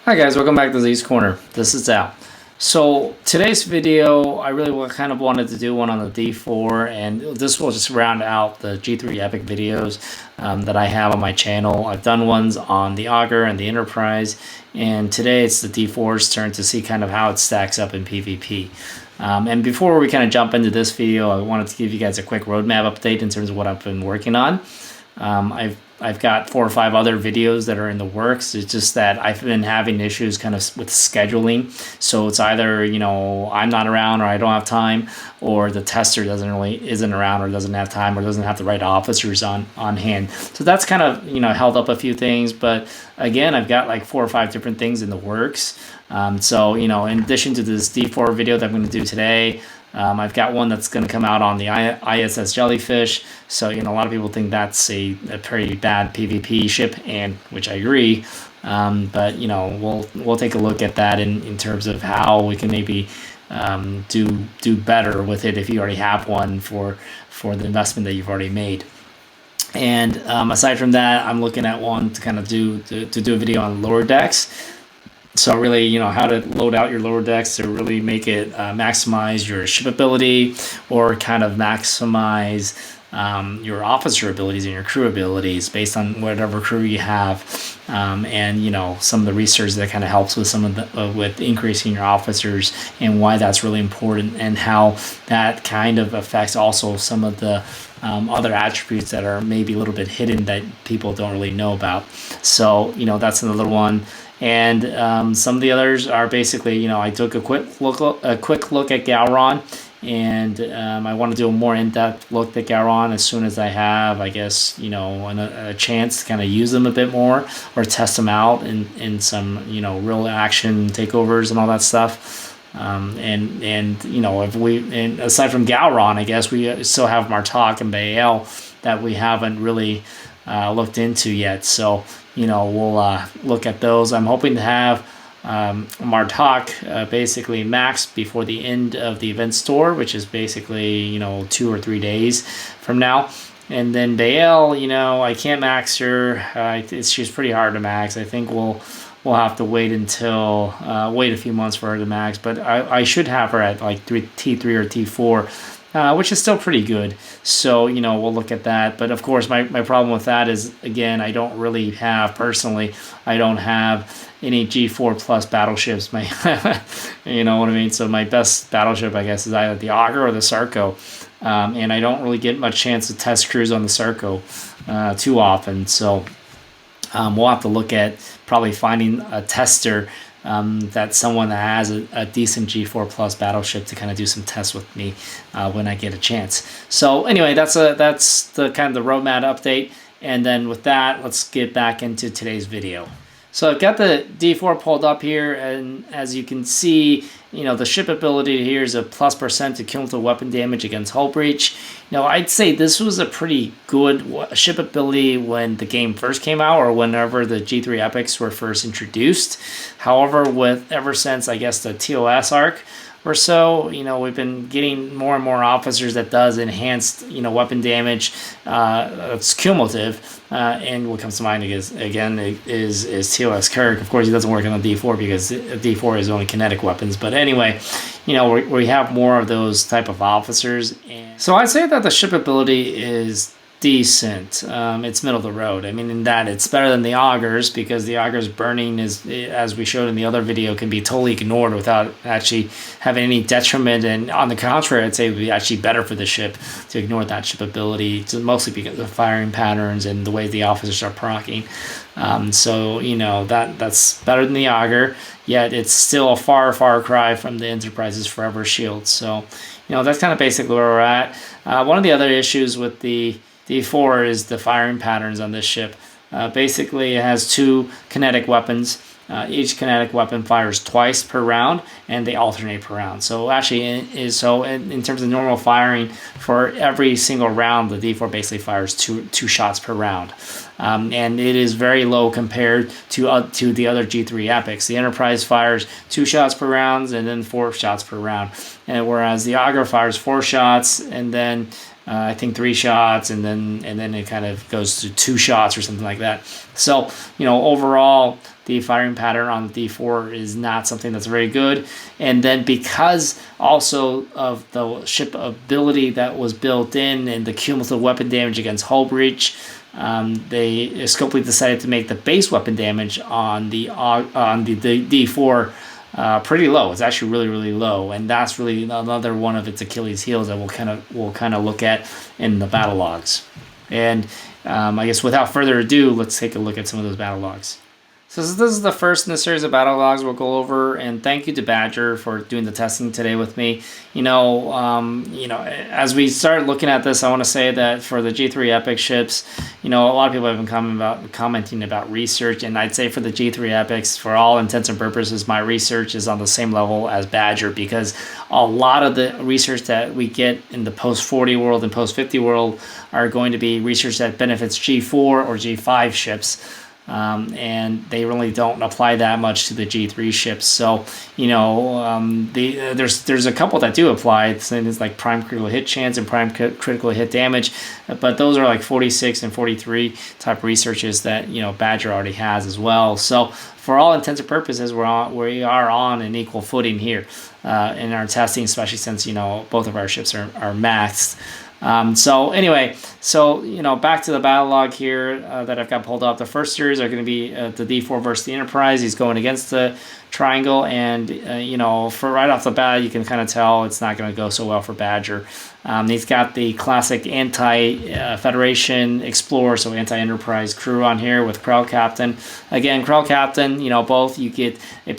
Hi guys, welcome back to Z's Corner. This is Al. So today's video, I really kind of wanted to do one on the D4, and this will just round out the G3 Epic videos that I have on my channel. I've done ones on the Augur and the Enterprise, and today it's the D4's turn to see kind of how it stacks up in PvP. And before we kind of jump into this video, I wanted to give you guys a quick roadmap update in terms of what I've been working on. I've got 4 or 5 other videos that are in the works. It's just that I've been having issues kind of with scheduling. So it's either, I'm not around or I don't have time, or the tester isn't around or doesn't have time or doesn't have the right officers on hand. So that's kind of, held up a few things. But again, I've got like 4 or 5 different things in the works. So, in addition to this D4 video that I'm going to do today, I've got one that's going to come out on the ISS Jellyfish. So, a lot of people think that's a pretty bad PvP ship, and which I agree. But, we'll take a look at that in terms of how we can maybe do better with it if you already have one for the investment that you've already made. And aside from that, I'm looking at one to kind of do a video on lower decks. So really, how to load out your lower decks to really make it maximize your ship ability, or kind of maximize your officer abilities and your crew abilities based on whatever crew you have, and some of the research that kind of helps with some of the with increasing your officers, and why that's really important, and how that kind of affects also some of the other attributes that are maybe a little bit hidden that people don't really know about. So that's another one. And some of the others are basically, I took a quick look at Gowron, and I want to do a more in-depth look at Gowron as soon as I have, I guess, a chance to kind of use them a bit more, or test them out in some, real action takeovers and all that stuff. And aside from Gowron, I guess we still have Martok and Baal that we haven't really looked into yet. So we'll look at those. I'm hoping to have Martok basically maxed before the end of the event store, which is basically 2 or 3 days from now. And then Baal, I can't max her. She's pretty hard to max. I think we'll have to wait until wait a few months for her to max. But I should have her at like T3 or T4. Which is still pretty good. So, we'll look at that. But of course, my problem with that is, again, I don't really have, personally, I don't have any G4 plus battleships. You know what I mean? So my best battleship, I guess, is either the Augur or the Sarco. And I don't really get much chance to test crews on the Sarco too often. So we'll have to look at probably finding a tester that's someone that has a decent G4 plus battleship to kind of do some tests with me when I get a chance. So anyway, that's the kind of the roadmap update. And then with that, let's get back into today's video. So I've got the D4 pulled up here, and as you can see, the ship ability here is a +% to cumulative weapon damage against hull breach. I'd say this was a pretty good ship ability when the game first came out, or whenever the G3 Epics were first introduced. However, ever since, I guess, the TOS arc or so, we've been getting more and more officers that does enhanced, weapon damage. It's cumulative. And what comes to mind is TOS Kirk. Of course, he doesn't work on the D4 because D4 is only kinetic weapons. But anyway, we have more of those type of officers. And so I'd say that the ship ability is decent. It's middle of the road. I mean, in that it's better than the Augurs, because the Augurs burning is, as we showed in the other video, can be totally ignored without actually having any detriment. And on the contrary, I'd say it would be actually better for the ship to ignore that ship ability, mostly because of the firing patterns and the way the officers are proccing. So that's better than the Augur, yet it's still a far cry from the Enterprise's Forever Shield. So that's kind of basically where we're at. One of the other issues with the D4 is the firing patterns on this ship. Basically, it has 2 kinetic weapons. Each kinetic weapon fires twice per round, and they alternate per round. So actually, in terms of normal firing, for every single round, the D4 basically fires two shots per round. And it is very low compared to the other G3 Epics. The Enterprise fires 2 shots per round, and then 4 shots per round. And whereas the Augur fires 4 shots, and then I think 3 shots, and then it kind of goes to 2 shots or something like that. So overall, the firing pattern on the D4 is not something that's very good. And then because also of the ship ability that was built in and the cumulative weapon damage against hull breach, they Scopely decided to make the base weapon damage on the D4 pretty low. It's actually really low, and that's really another one of its Achilles heels that we'll kind of look at in the battle logs. And I guess without further ado, let's take a look at some of those battle logs. So this is the first in the series of battle logs we'll go over, and thank you to Badger for doing the testing today with me. As we start looking at this, I want to say that for the G3 Epic ships, a lot of people have been commenting about research, and I'd say for the G3 Epics, for all intents and purposes, my research is on the same level as Badger, because a lot of the research that we get in the post-40 world and post-50 world are going to be research that benefits G4 or G5 ships. And they really don't apply that much to the G3 ships. So, there's a couple that do apply. It's like prime critical hit chance and prime critical hit damage, but those are like 46 and 43 type researches that Badger already has as well. So for all intents and purposes, we are on an equal footing here in our testing, especially since both of our ships are maxed. Back to the battle log here that I've got pulled up. The first series are going to be the D4 versus the Enterprise. He's going against the Triangle, and for right off the bat, you can kind of tell it's not going to go so well for Badger. He's got the classic anti-Federation Explorer, so anti-Enterprise crew on here with Krell Captain. Again, Krell Captain, both you get a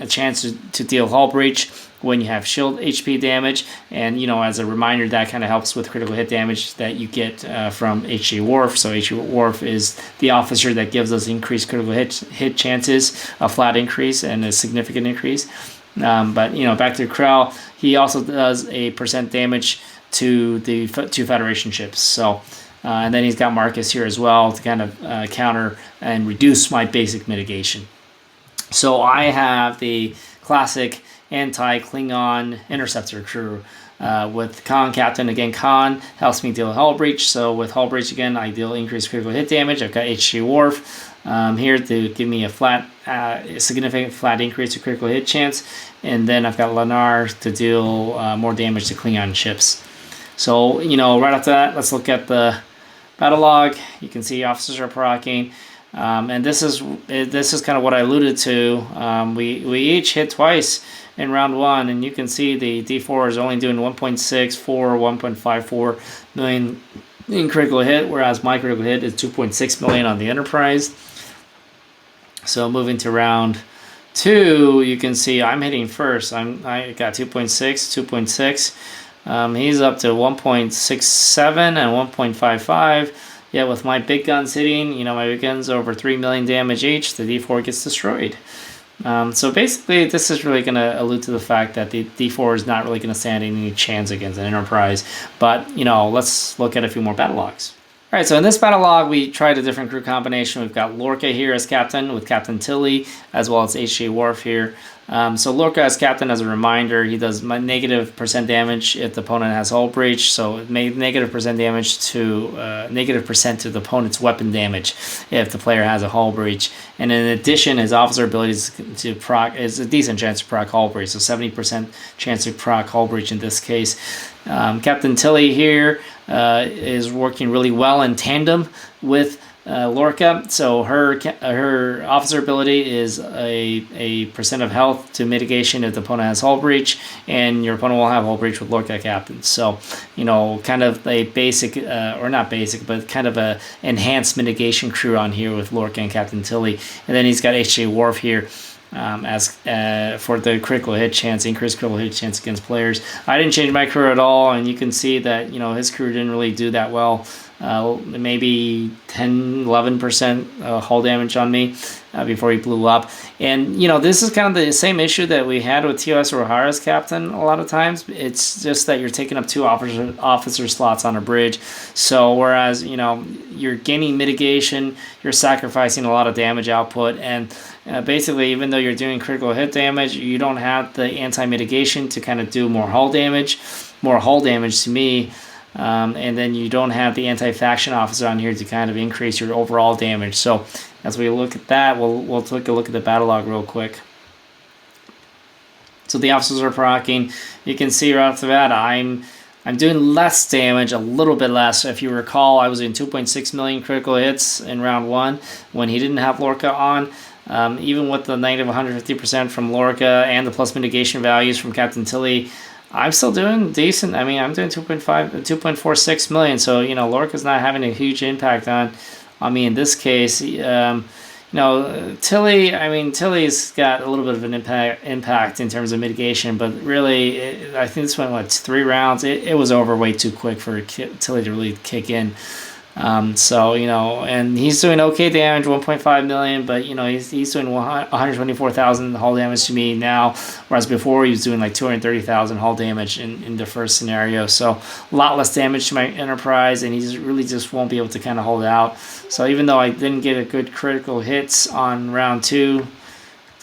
chance to deal hull breach when you have shield HP damage, and as a reminder, that kind of helps with critical hit damage that you get from HG Worf. So HG Worf is the officer that gives us increased critical hit chances, a flat increase and a significant increase. But back to Krell, he also does a % damage to the two Federation ships. So and then he's got Marcus here as well to kind of counter and reduce my basic mitigation. So I have the classic anti-Klingon interceptor crew with Khan Captain. Again, Khan helps me deal hull breach. So with hull breach, again, I deal increased critical hit damage. I've got HG Worf here to give me a significant flat increase to critical hit chance. And then I've got Lennar to deal more damage to Klingon ships. So, right after that, let's look at the battle log. You can see officers are proccing. And this is kind of what I alluded to. We each hit twice in round one, and you can see the D4 is only doing 1.64 million in critical hit, whereas my critical hit is 2.6 million on the Enterprise. So moving to round two, you can see I'm hitting first. I got 2.6. He's up to 1.67 and 1.55. Yeah, with my big guns hitting, my big guns over 3 million damage each, the D4 gets destroyed. So basically, this is really going to allude to the fact that the D4 is not really going to stand any chance against an Enterprise. But, let's look at a few more battle logs. All right, so in this battle log, we tried a different crew combination. We've got Lorca here as captain with Captain Tilly, as well as HG Worf here. So Lorca as captain, as a reminder, he does negative % damage if the opponent has hull breach. So negative % damage to negative % to the opponent's weapon damage if the player has a hull breach. And in addition, his officer abilities to proc is a decent chance to proc hull breach. So 70% chance to proc hull breach in this case. Captain Tilly here is working really well in tandem with Lorca. So her officer ability is a % of health to mitigation if the opponent has hull breach, and your opponent will have hull breach with Lorca captain. So kind of a basic or not basic, but kind of a enhanced mitigation crew on here with Lorca and Captain Tilly. And then he's got HG Worf here as for the critical hit chance, increased critical hit chance against players. I didn't change my crew at all, and you can see that his crew didn't really do that well. Maybe 10-11% hull damage on me before he blew up. And this is kind of the same issue that we had with TOS O'Hara's captain a lot of times. It's just that you're taking up two officer slots on a bridge. So whereas you're gaining mitigation, you're sacrificing a lot of damage output, and basically, even though you're doing critical hit damage, you don't have the anti-mitigation to kind of do more hull damage. More hull damage to me and then you don't have the anti-faction officer on here to kind of increase your overall damage. So as we look at that, we'll take a look at the battle log real quick. So the officers are proccing. You can see right off the bat, I'm doing less damage, a little bit less. If you recall, I was doing 2.6 million critical hits in round 1 when he didn't have Lorca on. Even with the negative 150% from Lorca and the plus mitigation values from Captain Tilly, I'm still doing decent. I mean, I'm doing 2.46 million. So, you know, Lorca's not having a huge impact on me in this case. Tilly's got a little bit of an impact in terms of mitigation, but really, I think this went, 3 rounds? It was over way too quick for Tilly to really kick in. So, you know, and he's doing okay damage, 1.5 million, but, you know, he's doing 124,000 hull damage to me now, whereas before he was doing like 230,000 hull damage in the first scenario. So a lot less damage to my Enterprise, and he really just won't be able to kind of hold out. So even though I didn't get a good critical hits on round 2,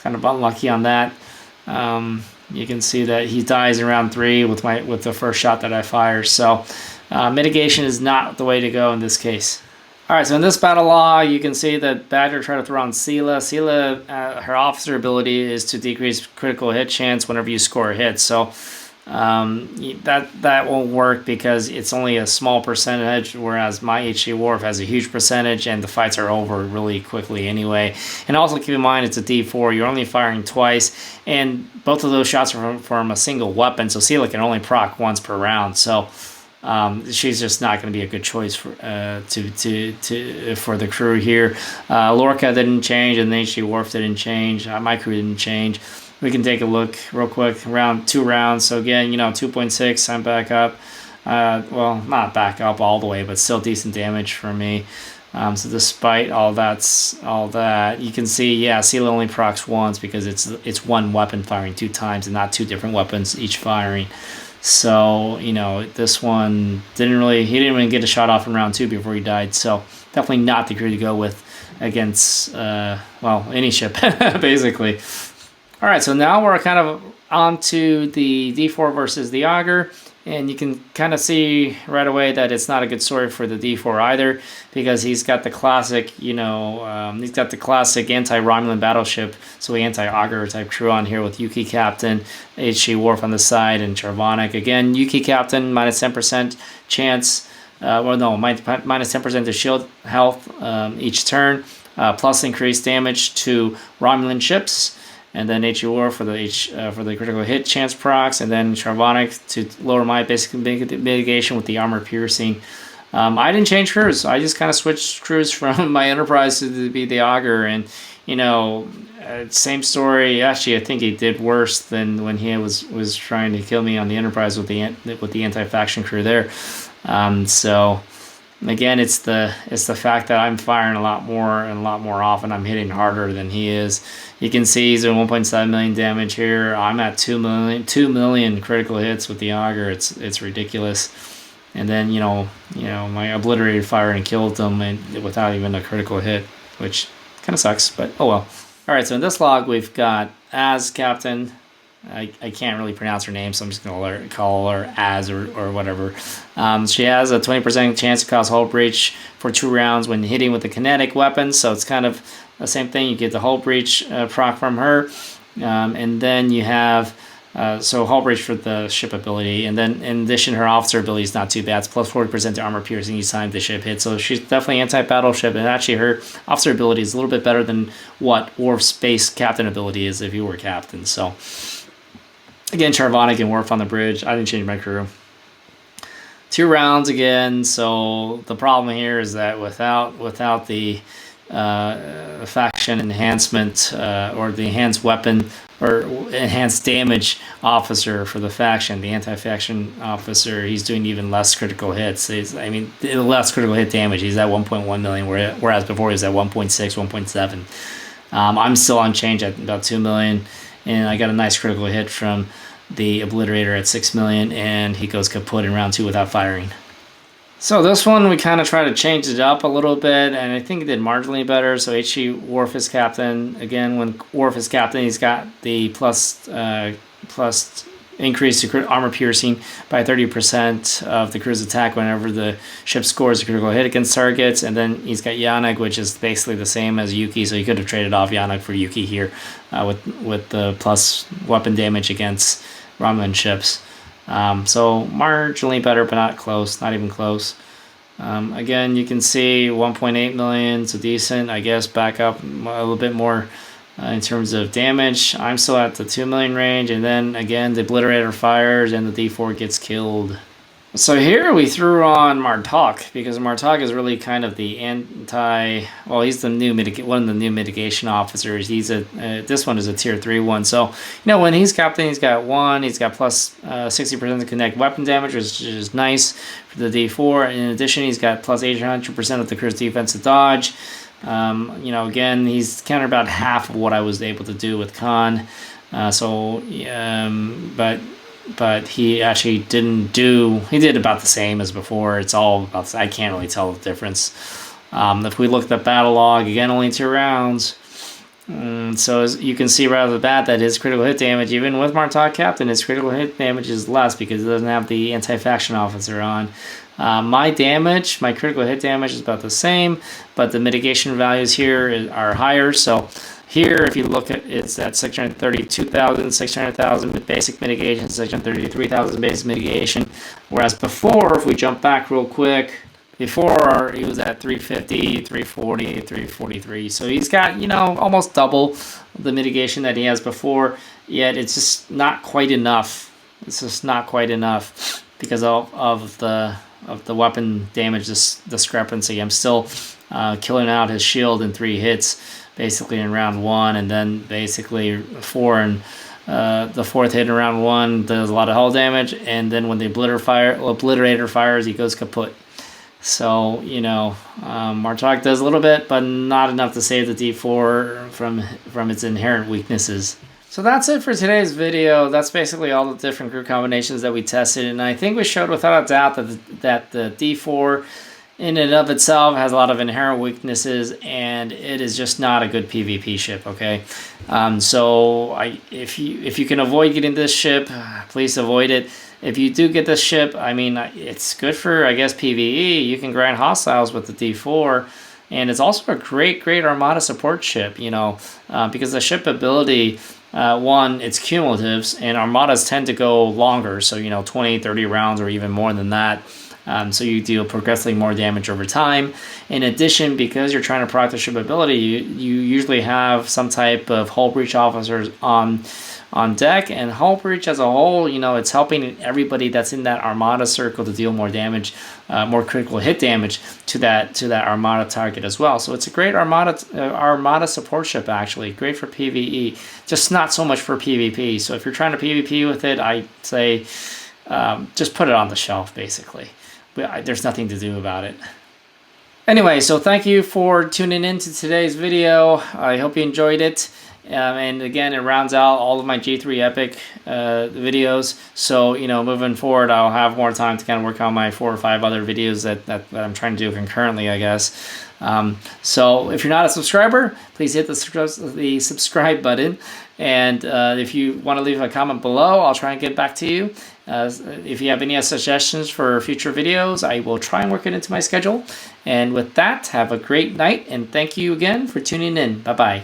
kind of unlucky on that. You can see that he dies in round 3 with the first shot that I fire. So mitigation is not the way to go in this case. All right, so in this battle log, you can see that Badger tried to throw on Sela. Sela, her officer ability is to decrease critical hit chance whenever you score a hit. So that won't work because it's only a small percentage, whereas my HG Worf has a huge percentage, and the fights are over really quickly anyway. And also keep in mind it's a D4. You're only firing twice, and both of those shots are from a single weapon. So Sela can only proc once per round. So she's just not going to be a good choice for the crew here. Lorca didn't change, and the HG Worf didn't change. My crew didn't change. We can take a look real quick. 2 rounds. So again, you know, 2.6. I'm back up. Well, not back up all the way, but still decent damage for me. So despite all that, you can see, yeah, Sela only procs once because it's one weapon firing 2 times and not 2 different weapons each firing. So, you know, this one he didn't even get a shot off in round 2 before he died. So definitely not the crew to go with against, any ship, basically. All right, so now we're kind of on to the D4 versus the Augur. And you can kind of see right away that it's not a good story for the D4 either, because he's got the classic, he's got the classic anti-Romulan battleship, so anti-Augur type crew on here with Yuki Captain, HG Worf on the side, and Charvonic. Again, Yuki Captain, minus 10% chance, minus 10% to shield health each turn, plus increased damage to Romulan ships. And then HG Worf for the critical hit chance procs, and then Charvonic to lower my basic mitigation with the armor piercing. I didn't change crews. I just kind of switched crews from my Enterprise to be the Augur, and same story. Actually, I think he did worse than when he was trying to kill me on the Enterprise with the anti-faction crew there. So again, it's the fact that I'm firing a lot more often. I'm hitting harder than he is. You can see he's doing 1.7 million damage here. I'm at 2 million critical hits with the Augur. It's ridiculous. And then my Obliterated fire and killed them without even a critical hit, which kind of sucks. But oh well. All right. So in this log we've got Az Captain. I can't really pronounce her name, so I'm just going to call her Az or whatever. She has a 20% chance to cause hull breach for 2 rounds when hitting with a kinetic weapon, so it's kind of the same thing. You get the hull breach proc from her, and then you have hull breach for the ship ability, and then in addition her officer ability is not too bad. It's plus 40% to armor piercing each time the ship hits, so she's definitely anti-battleship, and actually her officer ability is a little bit better than what Worf's base captain ability is if you were captain. So again, Charvonic and Worf on the bridge. I didn't change my crew. 2 rounds again. So the problem here is that without the faction enhancement or the enhanced weapon or enhanced damage officer for the faction, the anti-faction officer, he's doing even less critical hits. Less critical hit damage. He's at 1.1 million, whereas before he was at 1.6, 1.7. I'm still unchanged at about 2 million. And I got a nice critical hit from the Obliterator at 6 million, and he goes kaput in round 2 without firing. So this one, we kind of try to change it up a little bit, and I think it did marginally better. So HG Worf is captain. Again, when Worf is captain, he's got the plus increase the armor piercing by 30% of the crew's attack whenever the ship scores a critical hit against targets. And then he's got Yannick, which is basically the same as Yuki, so you could have traded off Yannick for Yuki here with the plus weapon damage against Romulan ships. So marginally better, but not close, not even close. Again, you can see 1.8 million, so decent, I guess, back up a little bit more in terms of damage. I'm still at the 2 million range, and then again, the Obliterator fires and the D4 gets killed. So here we threw on Martok, because Martok is really kind of the well, he's the new one of the new mitigation officers. He's this one is a tier 3 one. So, you know, when he's captain, he's got plus 60% to connect weapon damage, which is nice for the D4. In addition, he's got plus 800% of the crew's defense to dodge. You know, again, he's counter about half of what I was able to do with Khan. But he actually he did about the same as before. It's all about, I can't really tell the difference. If we look at the battle log, again, only 2 rounds. So as you can see right off the bat that his critical hit damage, even with Martok captain, his critical hit damage is less because it doesn't have the anti-faction officer on. My critical hit damage is about the same, but the mitigation values here are higher. So here, if you look at it's at 632,000, 600,000 with basic mitigation, 633,000 basic mitigation. Whereas before, if we jump back real quick, before he was at 350, 340, 343. So he's got, you know, almost double the mitigation that he has before, yet it's just not quite enough. It's just not quite enough because of the weapon damage discrepancy. I'm still killing out his shield in 3 hits, basically in round 1, and then basically 4 and the 4th hit in round 1 does a lot of hull damage, and then when the Obliterator fires, he goes kaput. So, you know, Martok does a little bit, but not enough to save the D4 from its inherent weaknesses. So that's it for today's video. That's basically all the different crew combinations that we tested, and I think we showed without a doubt that the D4 in and of itself has a lot of inherent weaknesses, and it is just not a good PvP ship. Okay, so if you can avoid getting this ship, please avoid it. If you do get this ship, I mean, it's good for, I guess, PvE. You can grind hostiles with the D4, and it's also a great Armada support ship. You know, because the ship ability. One, it's cumulatives, and armadas tend to go longer, so, you know, 20, 30 rounds or even more than that. So you deal progressively more damage over time. In addition, because you're trying to proc the ship ability, you usually have some type of hull breach officers on deck, and hull breach as a whole, you know, it's helping everybody that's in that armada circle to deal more damage, more critical hit damage to that armada target as well. So it's a great armada support ship, actually, great for PvE, just not so much for PvP. So if you're trying to PvP with it, I'd say just put it on the shelf, basically. But there's nothing to do about it. Anyway, so thank you for tuning in to today's video. I hope you enjoyed it. And again, it rounds out all of my G3 Epic videos. So, you know, moving forward, I'll have more time to kind of work on my 4 or 5 other videos that I'm trying to do concurrently, I guess. So if you're not a subscriber, please hit the subscribe button. And if you want to leave a comment below, I'll try and get back to you. If you have any suggestions for future videos, I will try and work it into my schedule. And with that, have a great night, and thank you again for tuning in. Bye-bye.